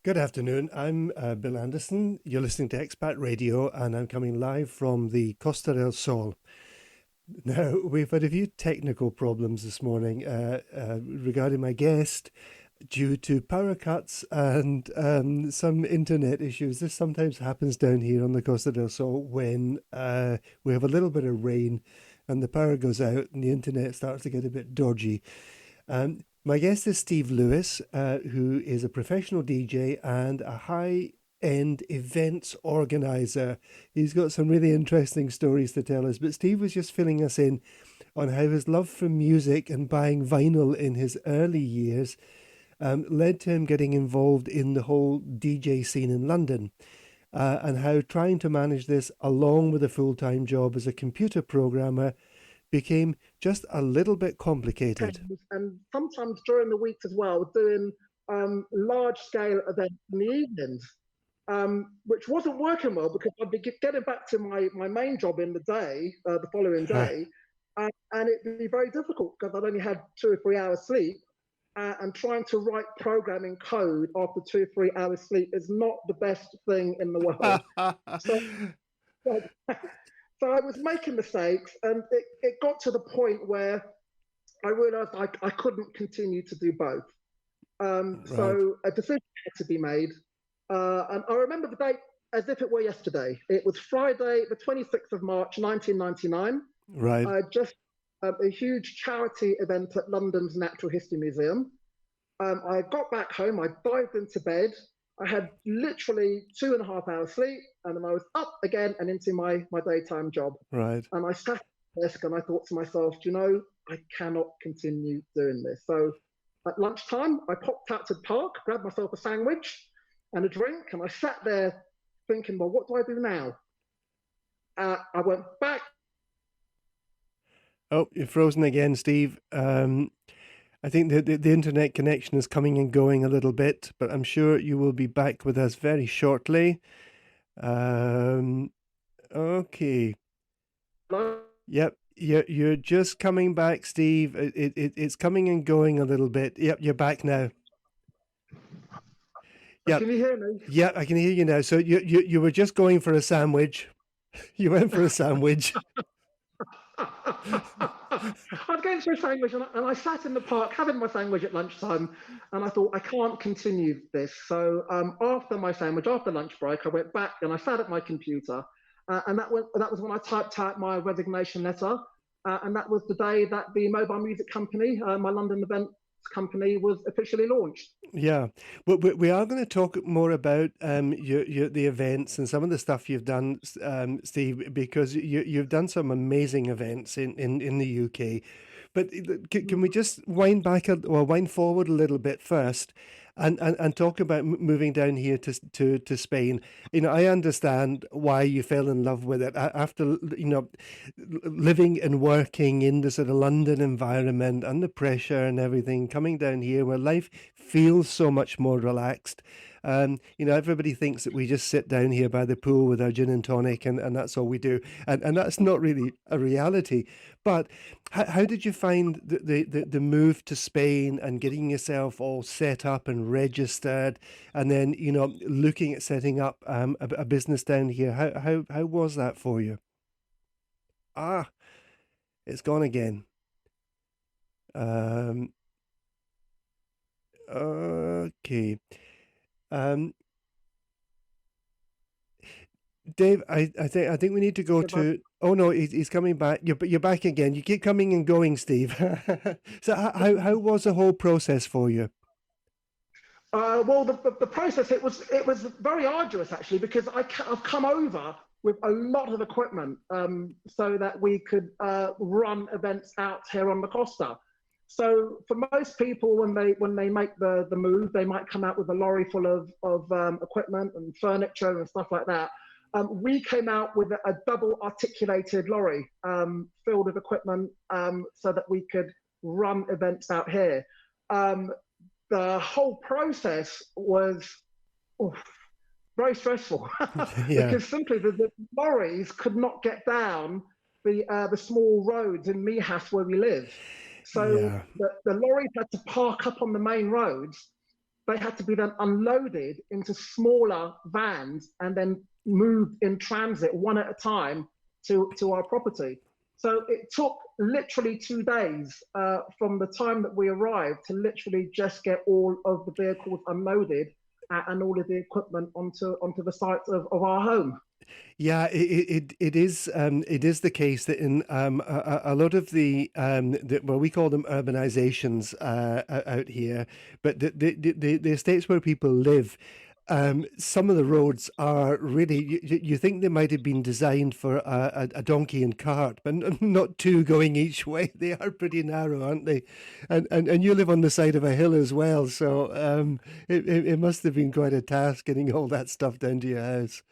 Good afternoon. I'm Bill Anderson. You're listening to Expat Radio, and I'm coming live from the Costa del Sol. Now, we've had a few technical problems this morning regarding my guest due to power cuts and some internet issues. This sometimes happens down here on the Costa del Sol when we have a little bit of rain and the power goes out and the internet starts to get a bit dodgy. My guest is Steve Lewis, who is a professional DJ and a high end events organizer. He's got some really interesting stories to tell us. But Steve was just filling us in on how his love for music and buying vinyl in his early years led to him getting involved in the whole DJ scene in London. And how trying to manage this along with a full time job as a computer programmer became just a little bit complicated. And sometimes during the weeks as well, doing large scale events in the evenings, which wasn't working well because I'd be getting back to my main job in the day, the following day, and it'd be very difficult because I'd only had 2 or 3 hours sleep. And trying to write programming code after 2 or 3 hours sleep is not the best thing in the world. so, so I was making mistakes, and it got to the point where I realized I couldn't continue to do both. So a decision had to be made. And I remember the date as if it were yesterday. It was Friday, the 26th of March, 1999. Right. I just a huge charity event at London's Natural History Museum. I got back home, I dived into bed. I had literally 2.5 hours sleep, and then I was up again and into my daytime job. Right. And I sat at the desk and I thought to myself, do you know, I cannot continue doing this. So at lunchtime, I popped out to the park, grabbed myself a sandwich and a drink, and I sat there thinking, well, what do I do now? I went back. Oh, you're frozen again, Steve. I think the internet connection is coming and going a little bit, but I'm sure you will be back with us very shortly. Okay. Yep, you're just coming back, Steve. It's coming and going a little bit. Yep, you're back now. Yep. Can you hear me? Yeah, I can hear you now. So you were just going for a sandwich. You went for a sandwich. I'd go for a sandwich, and I sat in the park having my sandwich at lunchtime, and I thought, I can't continue this. So after my sandwich, after lunch break, I went back and I sat at my computer, and that was when I typed out my resignation letter, and that was the day that the mobile music company, my London events company, was officially launched. Yeah, but we are going to talk more about the events and some of the stuff you've done, Steve, because you've done some amazing events in the UK. But can we just wind forward a little bit first, and talk about moving down here to Spain? You know, I understand why you fell in love with it after living and working in the sort of London environment and the pressure and everything. Coming down here where life feels so much more relaxed. Everybody thinks that we just sit down here by the pool with our gin and tonic and that's all we do. And that's not really a reality. But how did you find the move to Spain and getting yourself all set up and registered, and then, looking at setting up a business down here? How was that for you? It's gone again. Okay. Dave, I think we need to go to. Oh no, he's coming back. You're back again. You keep coming and going, Steve. So how was the whole process for you? Well, the process, it was very arduous actually, because I've come over with a lot of equipment so that we could run events out here on the Costa. So for most people, when they make the move, they might come out with a lorry full of equipment and furniture and stuff like that. We came out with a double articulated lorry filled with equipment so that we could run events out here. The whole process was very stressful because simply the lorries could not get down the small roads in Mijas where we live. So the lorries had to park up on the main roads. they had to be then unloaded into smaller vans and then moved in transit one at a time to our property. So it took literally 2 days from the time that we arrived to literally just get all of the vehicles unloaded and all of the equipment onto the site of our home. Yeah, it is the case that in a lot of well, we call them urbanizations out here, but the estates where people live, some of the roads are really, you think they might have been designed for a donkey and cart, but not two going each way. They are pretty narrow, aren't they? And you live on the side of a hill as well, so it must have been quite a task getting all that stuff down to your house.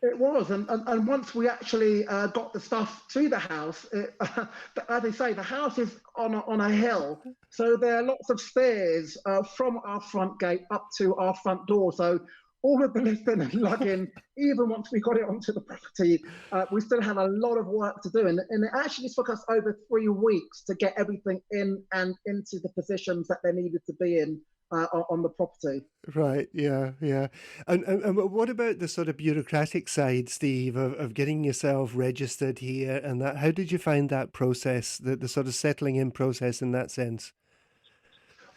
It was, and once we actually got the stuff to the house, as they say, the house is on a hill, so there are lots of stairs from our front gate up to our front door. So all of the lifting and lugging, even once we got it onto the property, we still had a lot of work to do, and it actually took us over 3 weeks to get everything in and into the positions that they needed to be in. On the property. Right, yeah, yeah. And what about the sort of bureaucratic side, Steve, of getting yourself registered here and that? How did you find that process, the sort of settling in process in that sense?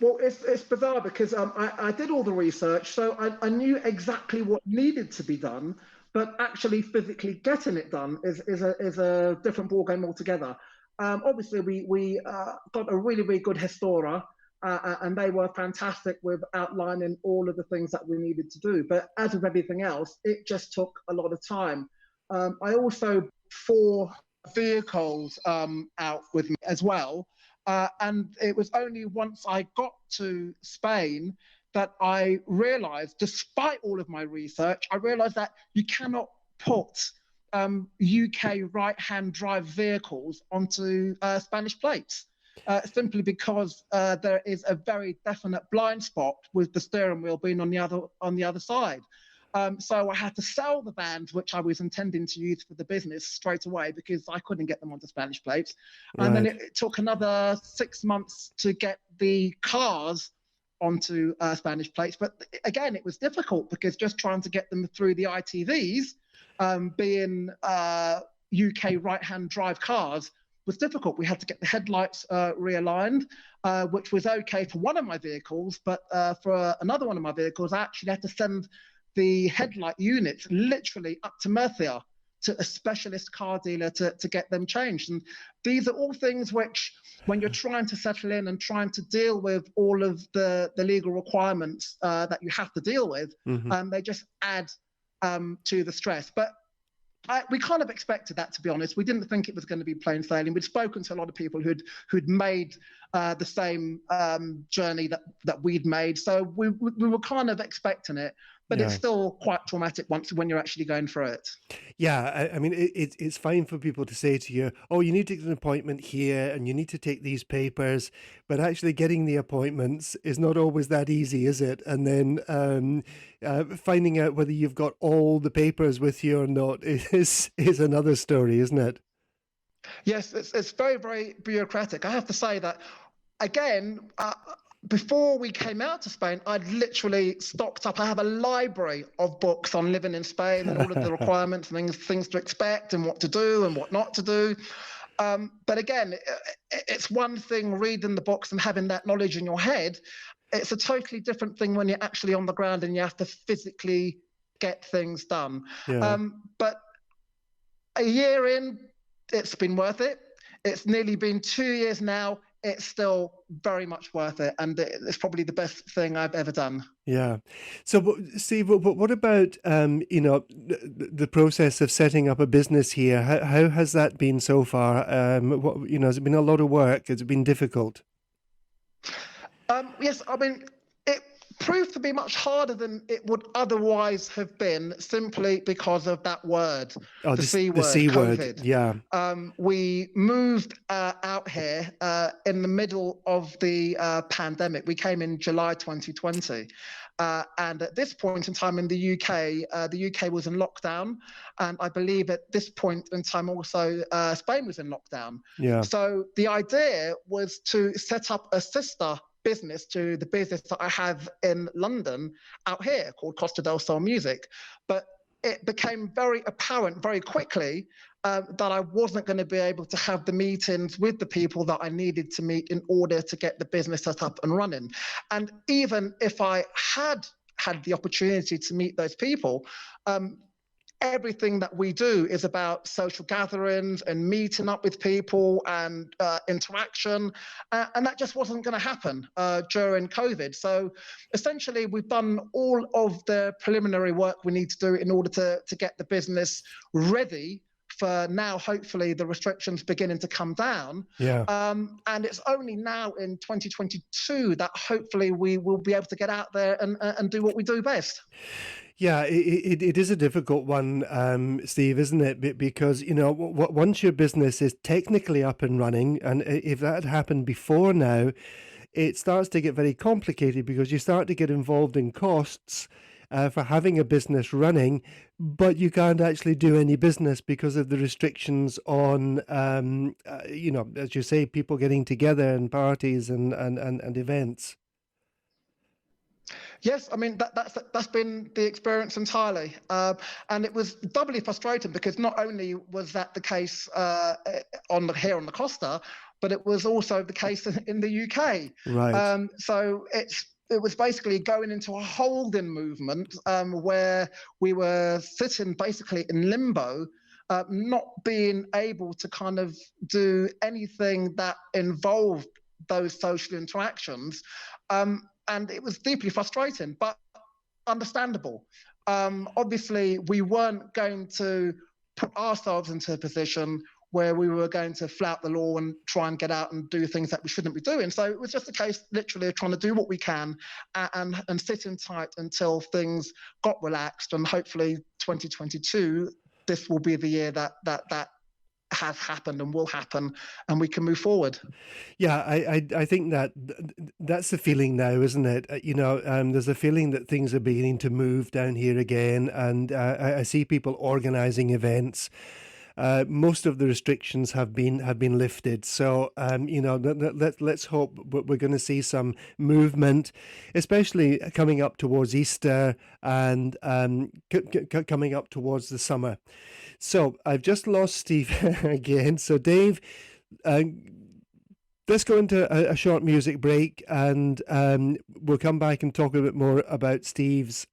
Well, it's bizarre because I did all the research, so I knew exactly what needed to be done, but actually physically getting it done is a different ballgame altogether. Obviously, we got a really, really good Historia. And they were fantastic with outlining all of the things that we needed to do. But as with everything else, it just took a lot of time. I also 4 vehicles out with me as well. And it was only once I got to Spain that I realized, despite all of my research, I realized that you cannot put UK right-hand drive vehicles onto Spanish plates. Simply because there is a very definite blind spot with the steering wheel being on the other side. So I had to sell the vans, which I was intending to use for the business, straight away because I couldn't get them onto Spanish plates. And then it took another 6 months to get the cars onto Spanish plates. But again, it was difficult because just trying to get them through the ITVs, being UK right-hand drive cars, was difficult. We had to get the headlights realigned, which was okay for one of my vehicles, but for another one of my vehicles, I actually had to send the headlight units literally up to Murcia to a specialist car dealer to get them changed. And these are all things which, when you're trying to settle in and trying to deal with all of the legal requirements that you have to deal with, they just add to the stress. But we kind of expected that, to be honest. We didn't think it was going to be plain sailing. We'd spoken to a lot of people who'd made the same journey that we'd made, so we were kind of expecting it. But it's still quite traumatic when you're actually going through it. Yeah, I mean, it's fine for people to say to you, oh, you need to get an appointment here and you need to take these papers, but actually getting the appointments is not always that easy, is it? And then finding out whether you've got all the papers with you or not is another story, isn't it? Yes, it's very, very bureaucratic. I have to say that, again, before we came out to Spain, I'd literally stocked up. I have a library of books on living in Spain and all of the requirements and things to expect and what to do and what not to do. But again, it's one thing reading the books and having that knowledge in your head. It's a totally different thing when you're actually on the ground and you have to physically get things done. But a year in, it's been worth it. It's nearly been 2 years now. It's still very much worth it, and it's probably the best thing I've ever done. Yeah. So, Steve, what about the process of setting up a business here? How has that been so far? Has it been a lot of work? Has it been difficult? Yes, I mean, it proved to be much harder than it would otherwise have been, simply because of that word, the C word, COVID. Yeah. We moved out here in the middle of the pandemic. We came in July 2020. And at this point in time in the UK was in lockdown. And I believe at this point in time also Spain was in lockdown. Yeah. So the idea was to set up a sister business to the business that I have in London out here called Costa del Sol Music. But it became very apparent very quickly that I wasn't going to be able to have the meetings with the people that I needed to meet in order to get the business set up and running. And even if I had the opportunity to meet those people, everything that we do is about social gatherings and meeting up with people and interaction. And that just wasn't going to happen during COVID. So essentially, we've done all of the preliminary work we need to do in order to get the business ready for now, hopefully, the restrictions beginning to come down. Yeah. And it's only now in 2022 that hopefully we will be able to get out there and do what we do best. Yeah, it is a difficult one, Steve, isn't it? Because, once your business is technically up and running, and if that had happened before now, it starts to get very complicated because you start to get involved in costs for having a business running, but you can't actually do any business because of the restrictions on, as you say, people getting together and parties and events. Yes, I mean that's been the experience entirely, and it was doubly frustrating because not only was that the case here on the Costa, but it was also the case in the UK. Right. So it was basically going into a holding movement where we were sitting basically in limbo, not being able to kind of do anything that involved those social interactions. And it was deeply frustrating, but understandable. Obviously, we weren't going to put ourselves into a position where we were going to flout the law and try and get out and do things that we shouldn't be doing. So it was just a case, literally, of trying to do what we can and sitting tight until things got relaxed. And hopefully, 2022, this will be the year that has happened and will happen, and we can move forward. Yeah, I think that's the feeling now, isn't it? There's a feeling that things are beginning to move down here again, and I see people organising events. Most of the restrictions have been lifted, so let's hope we're going to see some movement, especially coming up towards Easter and coming up towards the summer. So I've just lost Steve again. So Dave, let's go into a short music break, and we'll come back and talk a bit more about Steve's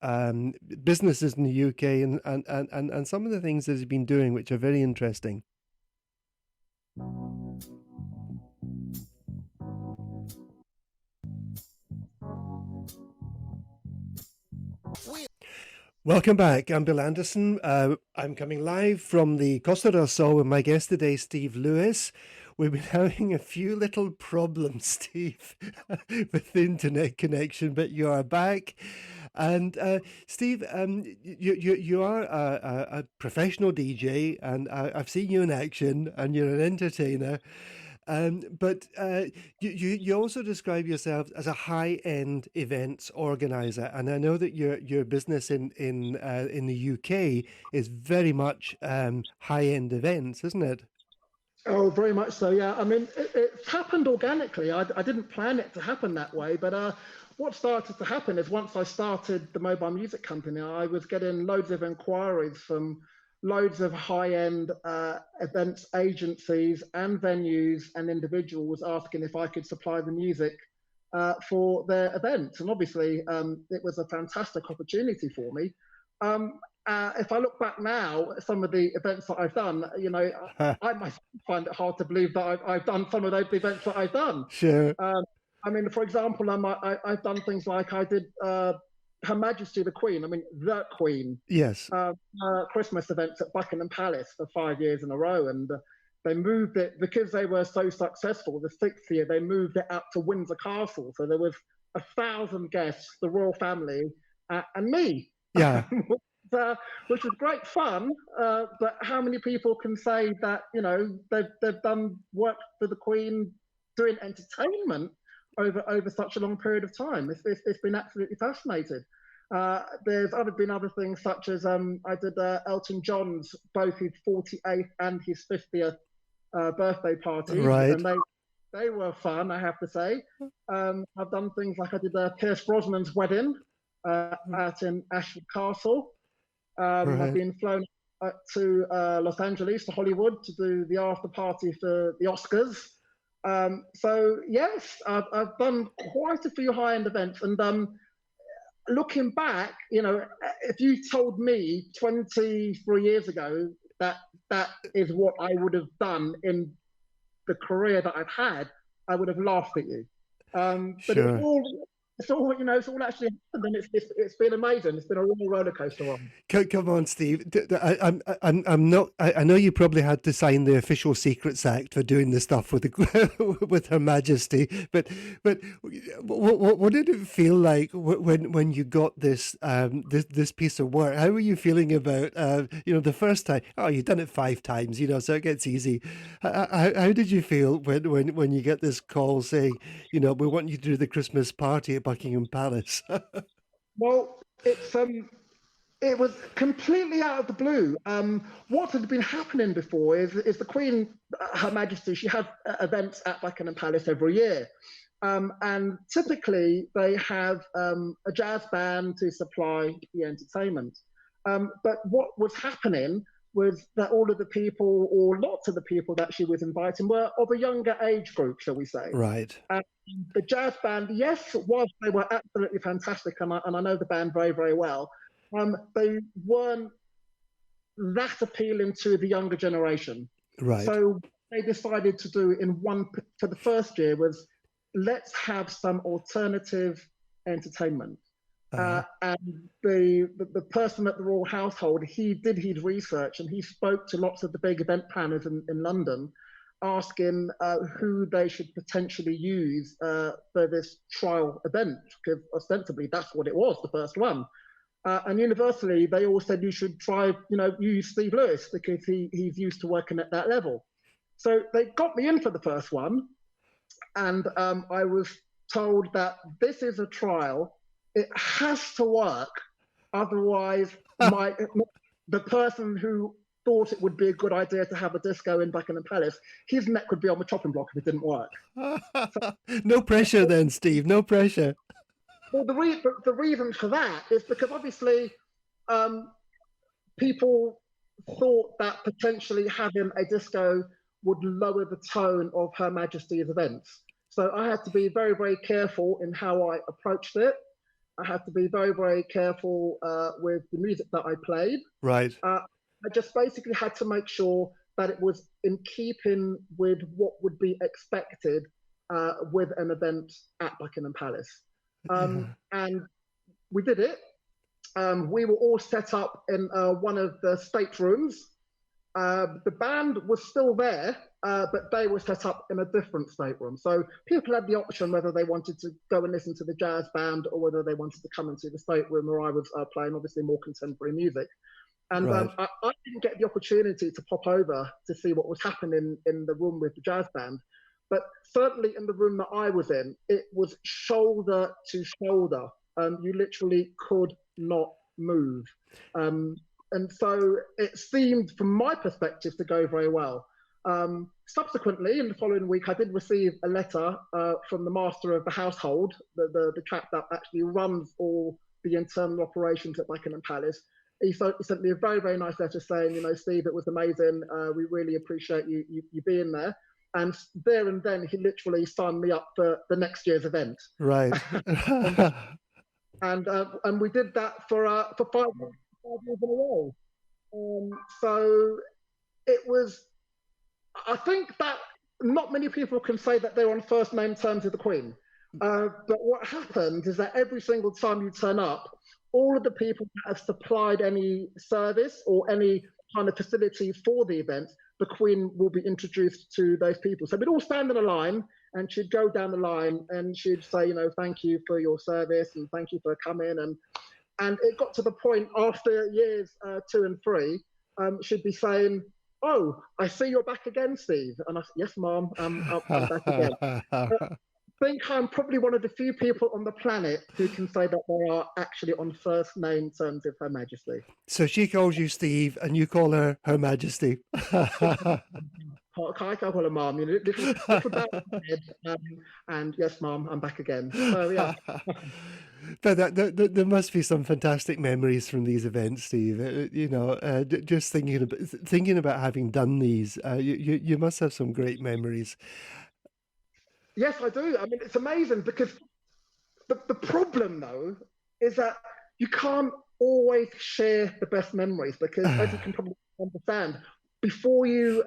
businesses in the UK and some of the things that he's been doing, which are very interesting. Welcome back. I'm Bill Anderson. I'm coming live from the Costa del Sol with my guest today, Steve Lewis. We've been having a few little problems, Steve, with the internet connection, but you are back. And Steve, you are a professional DJ, and I've seen you in action, and you're an entertainer. But you also describe yourself as a high-end events organizer, and I know that your business in the UK is very much high-end events, isn't it? Oh, very much so. Yeah, I mean, it's happened organically. I didn't plan it to happen that way, but what started to happen is once I started the mobile music company, I was getting loads of inquiries from loads of high-end events agencies and venues and individuals asking if I could supply the music for their events. And obviously, it was a fantastic opportunity for me. If I look back now at some of the events that I've done, I might find it hard to believe that I've done some of those events that I've done. Sure. I mean, for example, I've done things like I did Her Majesty the Queen, the Queen. Yes. Christmas events at Buckingham Palace for 5 years in a row. And they moved it, because they were so successful, the 6th year, they moved it out to Windsor Castle. So there was 1,000 guests, the royal family, and me. Yeah. Which was great fun, but how many people can say that they've done work for the Queen doing entertainment over such a long period of time? It's been absolutely fascinating. There's been other things such as I did Elton John's both his 48th and his 50th birthday parties, right. and they were fun, I have to say. I've done things like I did Pierce Brosnan's wedding out in Ashford Castle. I've Right. been flown to Los Angeles, to Hollywood, to do the after party for the Oscars. So yes, I've done quite a few high-end events, and looking back, if you told me 23 years ago that that is what I would have done in the career that I've had, I would have laughed at you. But Sure. it's all actually happened, and it's been amazing. It's been a real roller coaster ride. Come on, Steve. I'm not. I know you probably had to sign the Official Secrets Act for doing the stuff with with Her Majesty. But what did it feel like when you got this piece of work? How were you feeling about the first time? Oh, you've done it 5 times, so it gets easy. How did you feel when you get this call saying, we want you to do the Christmas party at Buckingham Palace? Well, it was completely out of the blue. What had been happening before is the Queen, Her Majesty, she had events at Buckingham Palace every year. And typically they have a jazz band to supply the entertainment. But what was happening was that all of the people, or lots of the people that she was inviting, were of a younger age group, shall we say. Right. The jazz band, yes, whilst they were absolutely fantastic, and I know the band very, very well, they weren't that appealing to the younger generation. Right. So they decided to do for the first year was, let's have some alternative entertainment. And the person at the Royal Household, he did his research and he spoke to lots of the big event planners in London, asking who they should potentially use for this trial event, because ostensibly that's what it was, the first one. And universally, they all said you should try, use Steve Lewis because he's used to working at that level. So they got me in for the first one, and I was told that this is a trial. It has to work, otherwise the person who thought it would be a good idea to have a disco in Buckingham Palace, his neck would be on the chopping block if it didn't work. No pressure then, Steve, no pressure. Well, the reason for that is because obviously people thought that potentially having a disco would lower the tone of Her Majesty's events. So I had to be very, very careful in how I approached it. I had to be very, very careful with the music that I played. Right. I just basically had to make sure that it was in keeping with what would be expected with an event at Buckingham Palace. And we did it. We were all set up in one of the staterooms. The band was still there, but they were set up in a different stateroom. So people had the option whether they wanted to go and listen to the jazz band or whether they wanted to come into the stateroom where I was playing obviously more contemporary music. And right. I didn't get the opportunity to pop over to see what was happening in the room with the jazz band. But certainly in the room that I was in, it was shoulder to shoulder. You literally could not move. And so it seemed, from my perspective, to go very well. Subsequently, in the following week, I did receive a letter from the master of the household, the chap that actually runs all the internal operations at Buckingham Palace. He sent me a very, very nice letter saying, Steve, it was amazing. We really appreciate you being there. And there and then, he literally signed me up for the next year's event. Right. and we did that for 5 years in a row. So it was, I think that not many people can say that they're on first name terms with the Queen. But what happened is that every single time you turn up, all of the people that have supplied any service or any kind of facility for the event, the Queen will be introduced to those people. So we'd all stand in a line and she'd go down the line and she'd say, thank you for your service and thank you for coming. And it got to the point after years 2 and 3, she'd be saying, oh, I see you're back again, Steve. And I said, yes, Mom, I'm back again. I think I'm probably one of the few people on the planet who can say that they are actually on first name terms with Her Majesty. So she calls you Steve and you call her Her Majesty. Hi, hello, mum. You know, little bell on my head, and yes, mum, I'm back again. So yeah. But there must be some fantastic memories from these events, Steve. Just thinking about having done these, you must have some great memories. Yes, I do. I mean, it's amazing because the problem, though, is that you can't always share the best memories because, as you can probably understand, before you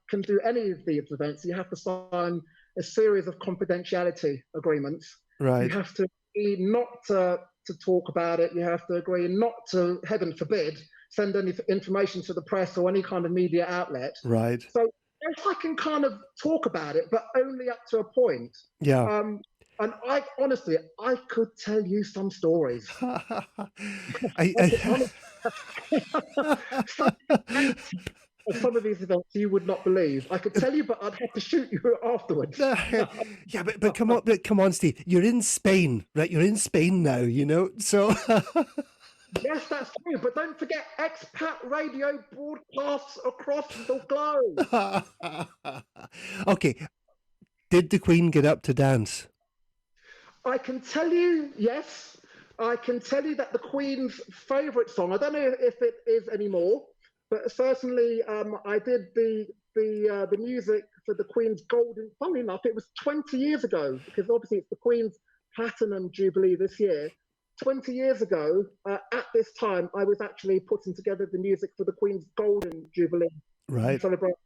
can do any of these events, you have to sign a series of confidentiality agreements. You Right, have to agree not to talk about it. You have to agree not to, heaven forbid, send any information to the press or any kind of media outlet. right. So if I can kind of talk about it, but only up to a point. Yeah. Um, and I honestly, I could tell you some stories. I, Some events, some of these events you would not believe. I could tell you, but I'd have to shoot you afterwards. yeah, but come on, Steve. You're in Spain, right? You're in Spain now, So Yes, that's true. But don't forget, expat radio broadcasts across the globe. okay. Did the Queen get up to dance? I can tell you, yes, I can tell you that the Queen's favourite song. I don't know if it is anymore, but certainly I did the music for the Queen's Golden. Funnily enough, it was 20 years ago because obviously it's the Queen's Platinum Jubilee this year. 20 years ago, at this time, I was actually putting together the music for the Queen's Golden Jubilee Right, celebration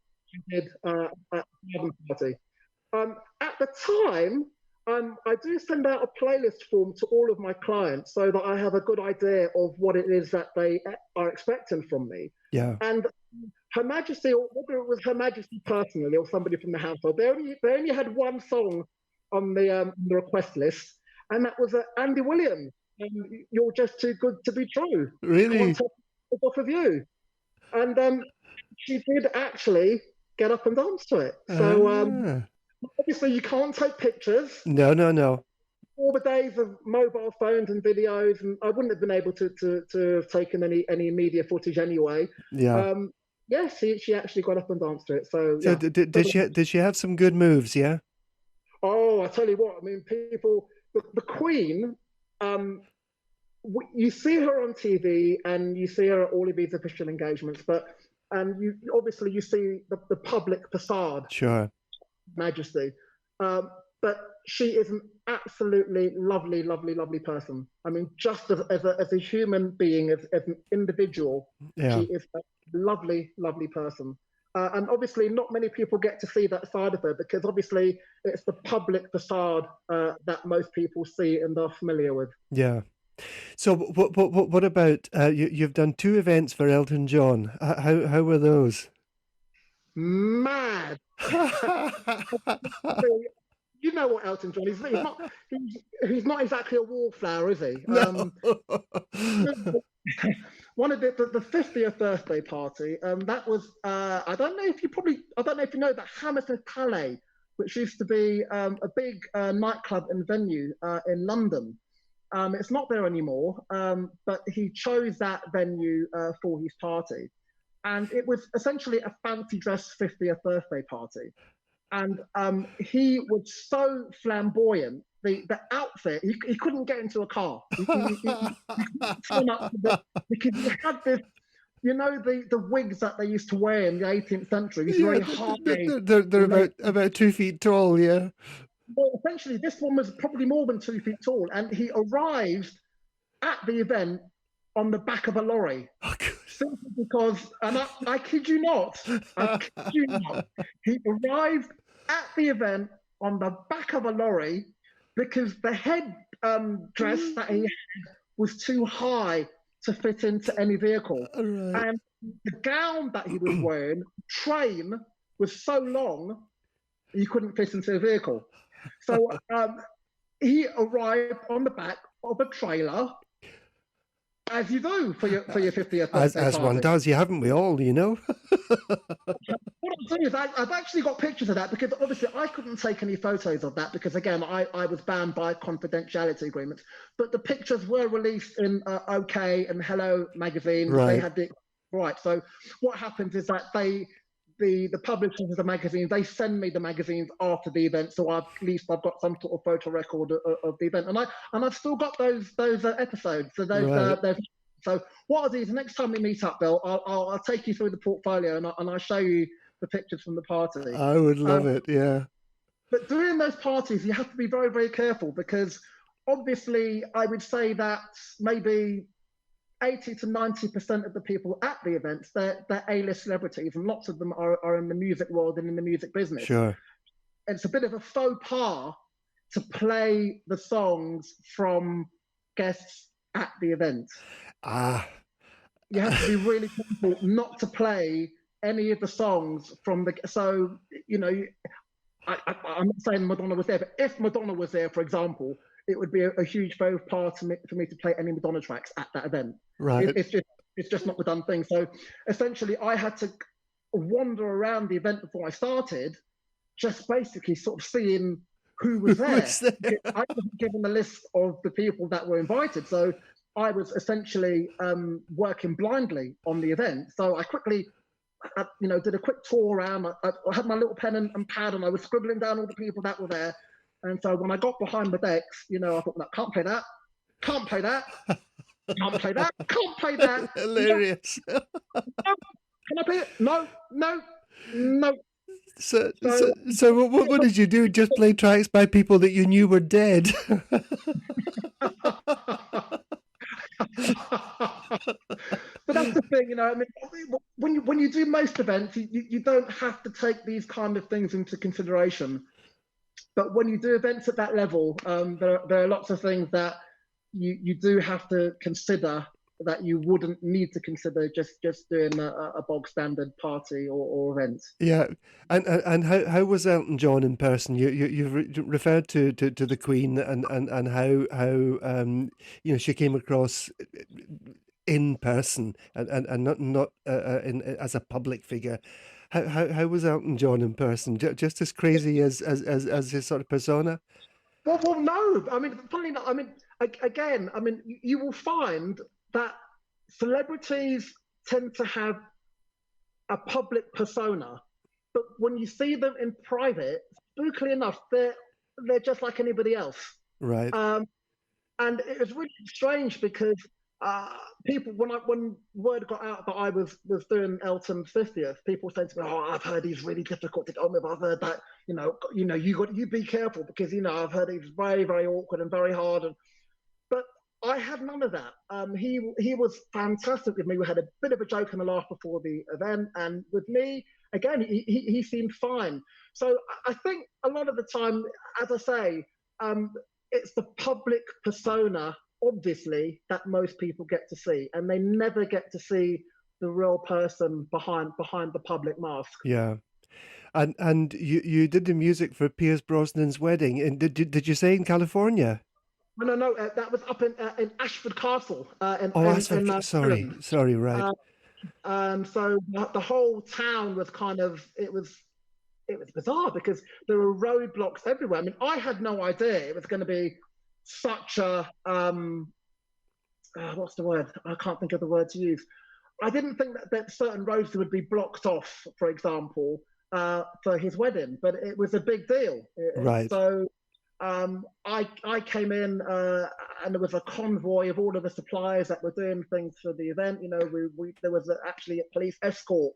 we did at the garden party. At the time, I do send out a playlist form to all of my clients so that I have a good idea of what it is that they are expecting from me. yeah, And Her Majesty, or whether it was Her Majesty personally or somebody from the household, they only had one song on the request list, and that was Andy Williams. You're just too good to be true. Can't really. take it off of you. And she did actually get up and dance to it. So Ah. obviously you can't take pictures. No, no, no. All the days of mobile phones and videos, and I wouldn't have been able to have taken any media footage anyway. Yeah. Yes, she actually got up and danced to it. So So yeah. did she have some good moves? Yeah. Oh, I tell you what. I mean, the Queen. You see her on TV and you see her at all of these official engagements, but you obviously you see the public facade, Sure. Majesty. But she is an absolutely lovely, lovely, lovely person. I mean, just as a human being, as an individual, she Yeah. is a lovely, lovely person. And obviously, not many people get to see that side of her because obviously it's the public facade that most people see and are familiar with. Yeah. So what about you've done two events for Elton John. How were those? Mad. You know what Elton John is. He's not exactly a wallflower, is he? No. One of the 50th birthday party. That was I don't know if you know that Hammersmith Palais, which used to be a big nightclub and venue in London. It's not there anymore, but he chose that venue for his party. And it was essentially a fancy dress 50th birthday party. And he was so flamboyant. The outfit, he couldn't get into a car. He couldn't turn up because he had this, the wigs that they used to wear in the 18th century. These very high. They're about 2 feet tall. Yeah. Well, essentially, this one was probably more than 2 feet tall, and he arrived at the event on the back of a lorry. Oh, Simply because, and I kid you not, he arrived at the event on the back of a lorry because the head dress that he had was too high to fit into any vehicle. right. And the gown that he was wearing, train, was so long, he couldn't fit into a vehicle. So he arrived on the back of a trailer, as you do for your 50th birthday As one party. does, you haven't we all, What I'm saying is I've actually got pictures of that because obviously I couldn't take any photos of that because again I was bound by confidentiality agreements. But the pictures were released in OK and Hello magazine. Right. They had the right. So what happens is that the publishers of the magazines, they send me the magazines after the event, so at least I've got some sort of photo record of the event, and I've still got those episodes. So so what I'll do is the next time we meet up, Bill, I'll take you through the portfolio and I'll show you the pictures from the party. I would love it. Yeah. But during those parties, you have to be very, very careful, because obviously I would say that maybe 80 to 90% of the people at the events, they're A-list celebrities, and lots of them are in the music world and in the music business. Sure. It's a bit of a faux pas to play the songs from guests at the event. You have to be really careful not to play any of the songs from the. So, you know, I'm not saying Madonna was there, but if Madonna was there, for example, it would be a huge faux pas for me to play any Madonna tracks at that event. Right. It's just not the done thing. So essentially, I had to wander around the event before I started, just basically sort of seeing who was there. I wasn't given a list of the people that were invited, so I was essentially working blindly on the event. So I quickly, did a quick tour around. I had my little pen and pad, and I was scribbling down all the people that were there. And so when I got behind the decks, I thought, no, can't play that, can't play that, can't play that, can't play that. Hilarious. No, can I play it? No. So what did you do? Just play tracks by people that you knew were dead? But that's the thing, I mean, when you do most events, you don't have to take these kind of things into consideration. But when you do events at that level, there are lots of things that you do have to consider that you wouldn't need to consider just doing a bog standard party or event. Yeah, and how was Elton John in person? You've referred to the Queen and how she came across in person and not as a public figure. How was Elton John in person? Just as crazy as his sort of persona? Well, no. I mean, funny enough, I mean, again, I mean, you will find that celebrities tend to have a public persona, but when you see them in private, spookily enough, they're just like anybody else. Right. And it was really strange because people, when word got out that I was doing Elton's 50th, people said to me, "Oh, I've heard he's really difficult to get on with. I've heard that, you be careful because I've heard he's very, very awkward and very hard." But I had none of that. He was fantastic with me. We had a bit of a joke and a laugh before the event, and with me, again, he seemed fine. So I think a lot of the time, as I say, it's the public persona, obviously, that most people get to see, and they never get to see the real person behind the public mask. Yeah. And you did the music for Pierce Brosnan's wedding, and did you say in California? No, that was up in Ashford Castle. Sorry, right. So the whole town was it was bizarre because there were roadblocks everywhere. I mean, I had no idea it was going to be such a what's the word? I can't think of the word to use. I didn't think that certain roads would be blocked off, for example, for his wedding, but it was a big deal. Right. So I came in and there was a convoy of all of the suppliers that were doing things for the event. There was actually a police escort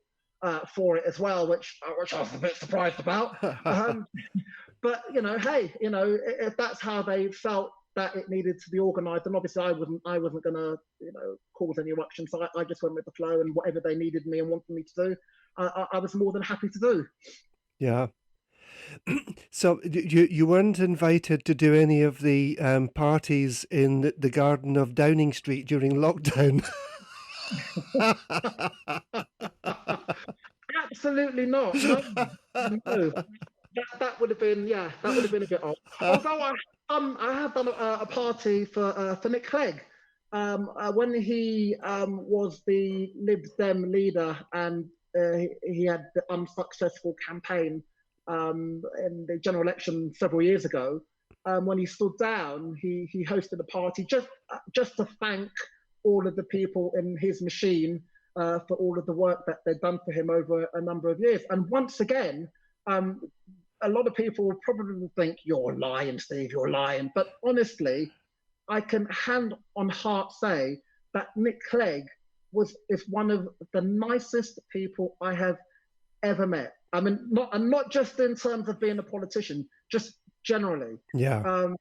for it as well, which I was a bit surprised about. But hey, if that's how they felt that it needed to be organised, and obviously I wasn't going to cause any eruption, so I just went with the flow, and whatever they needed me and wanted me to do, I was more than happy to do. Yeah. So you weren't invited to do any of the parties in the garden of Downing Street during lockdown? Absolutely not. No. That would have been a bit odd. Although I have done a party for Nick Clegg when he was the Lib Dem leader, and he had the unsuccessful campaign in the general election several years ago. When he stood down, he hosted a party just to thank all of the people in his machine for all of the work that they've done for him over a number of years. And once again, a lot of people will probably think, you're lying, Steve, you're lying. But honestly, I can hand on heart say that Nick Clegg is one of the nicest people I have ever met. I mean, not just in terms of being a politician, just generally. Yeah.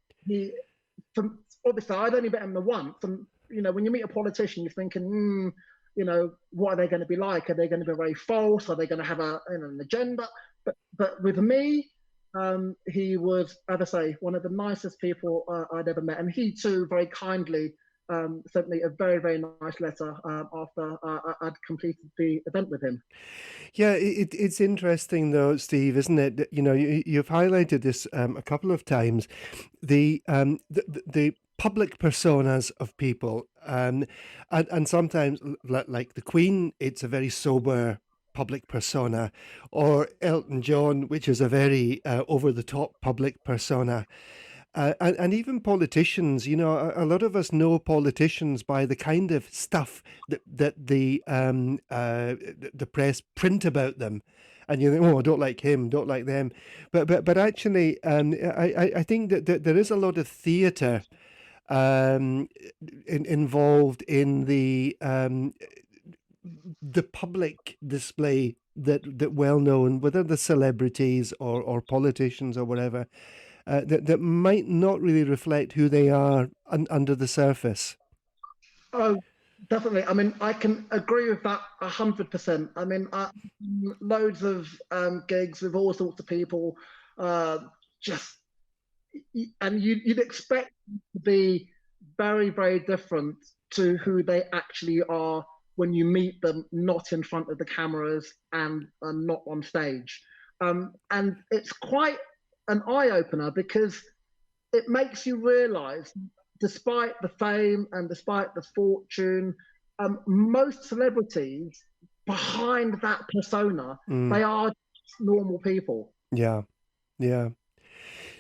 Obviously, I'd only met him the once, and when you meet a politician, you're thinking, what are they going to be like? Are they going to be very false? Are they going to have an agenda? But with me, he was, as I say, one of the nicest people I'd ever met, and he too very kindly sent me a very, very nice letter after I'd completed the event with him. Yeah, it's interesting though, Steve, isn't it? You've highlighted this a couple of times, the public personas of people, and sometimes like the Queen, it's a very sober public persona, or Elton John, which is a very over the top public persona. And even politicians, a lot of us know politicians by the kind of stuff that the press print about them, and you think, oh, I don't like him, don't like them, but actually, I think that there is a lot of theatre involved in the public display that well known, whether the celebrities or politicians or whatever. That might not really reflect who they are under the surface. Oh, definitely. I mean, I can agree with that 100%. I mean, loads of gigs with all sorts of people, just and you'd expect to be very, very different to who they actually are when you meet them, not in front of the cameras and not on stage. And it's quite an eye-opener because it makes you realize, despite the fame and despite the fortune, most celebrities behind that persona, they are just normal people. Yeah.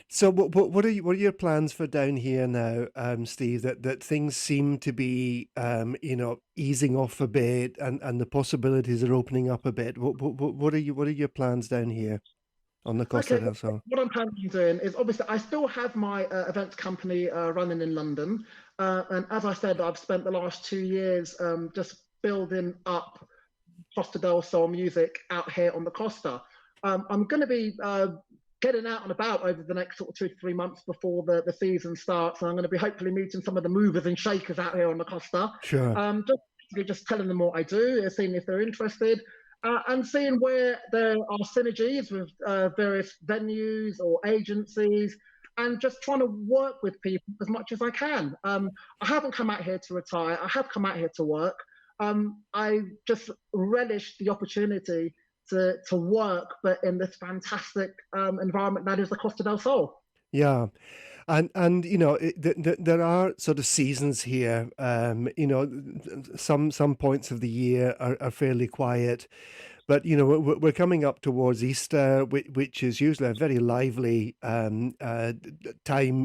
So what are your plans for down here now, Steve? That things seem to be easing off a bit, and the possibilities are opening up a bit. What are your plans down here on the Costa del Sol? What I'm planning on doing is, obviously, I still have my events company running in London. And as I said, I've spent the last 2 years just building up Costa del Sol music out here on the Costa. I'm going to be getting out and about over the next sort of 2 to 3 months before the season starts. And I'm going to be hopefully meeting some of the movers and shakers out here on the Costa. Sure. Just telling them what I do, seeing if they're interested. And seeing where there are synergies with various venues or agencies, and just trying to work with people as much as I can. I haven't come out here to retire. I have come out here to work. I just relish the opportunity to work, but in this fantastic environment that is the Costa del Sol. Yeah. And there are sort of seasons here. Some points of the year are fairly quiet, but we're coming up towards Easter, which is usually a very lively time.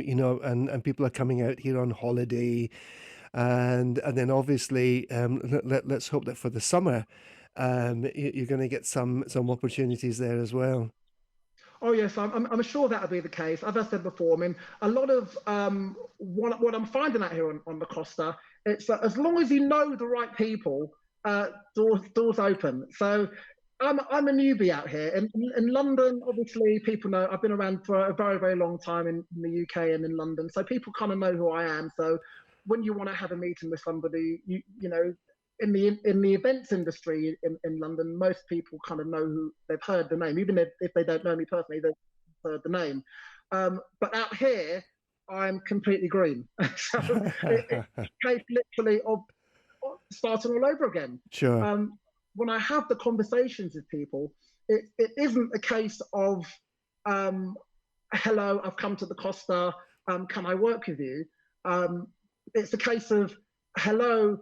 And people are coming out here on holiday, and then obviously let's hope that for the summer, you're going to get some opportunities there as well. Oh yes, I'm sure that'll be the case. As I said before, I mean, a lot of what I'm finding out here on the Costa, it's that as long as you know the right people, doors open. So I'm a newbie out here. In London, obviously, people know I've been around for a very, very long time in the UK and in London, so people kind of know who I am. So when you want to have a meeting with somebody, in the events industry in London, most people kind of know who, they've heard the name, even if they don't know me personally, they've heard the name. But out here, I'm completely green. So it's a case literally of starting all over again. Sure. When I have the conversations with people, it isn't a case of, hello, I've come to the Costa, can I work with you? It's a case of, hello,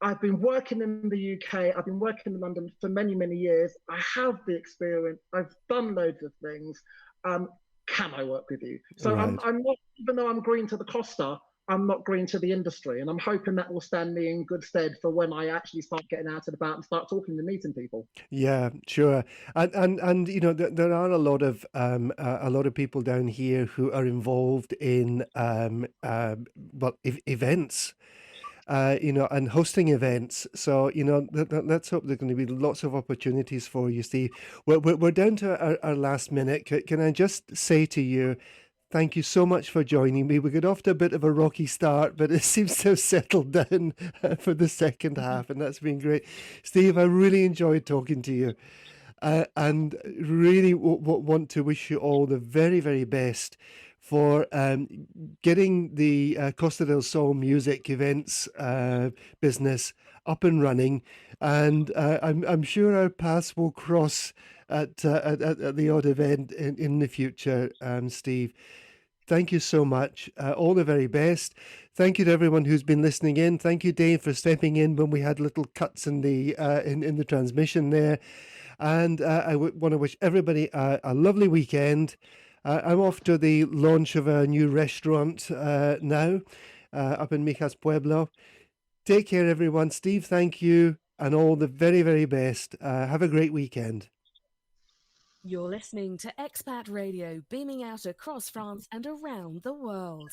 I've been working in the UK, I've been working in London for many, many years. I have the experience, I've done loads of things. Can I work with you? So right. I'm not, even though I'm green to the Costa, I'm not green to the industry. And I'm hoping that will stand me in good stead for when I actually start getting out and about and start talking and meeting people. Yeah, sure. And you know, there are a lot of people down here who are involved in events, you know, and hosting events. So, you know, let's hope there's going to be lots of opportunities for you, Steve. We're down to our last minute. Can I just say to you, thank you so much for joining me. We got off to a bit of a rocky start, but it seems to have settled down for the second half, and that's been great. Steve, I really enjoyed talking to you, and really want to wish you all the very, very best for getting the Costa del Sol music events business up and running. And I'm sure our paths will cross at the odd event in the future, Steve. Thank you so much. All the very best. Thank you to everyone who's been listening in. Thank you, Dave, for stepping in when we had little cuts in the in the transmission there. And I want to wish everybody a lovely weekend. I'm off to the launch of a new restaurant now up in Mijas Pueblo. Take care, everyone. Steve, thank you, and all the very, very best. Have a great weekend. You're listening to Expat Radio, beaming out across France and around the world.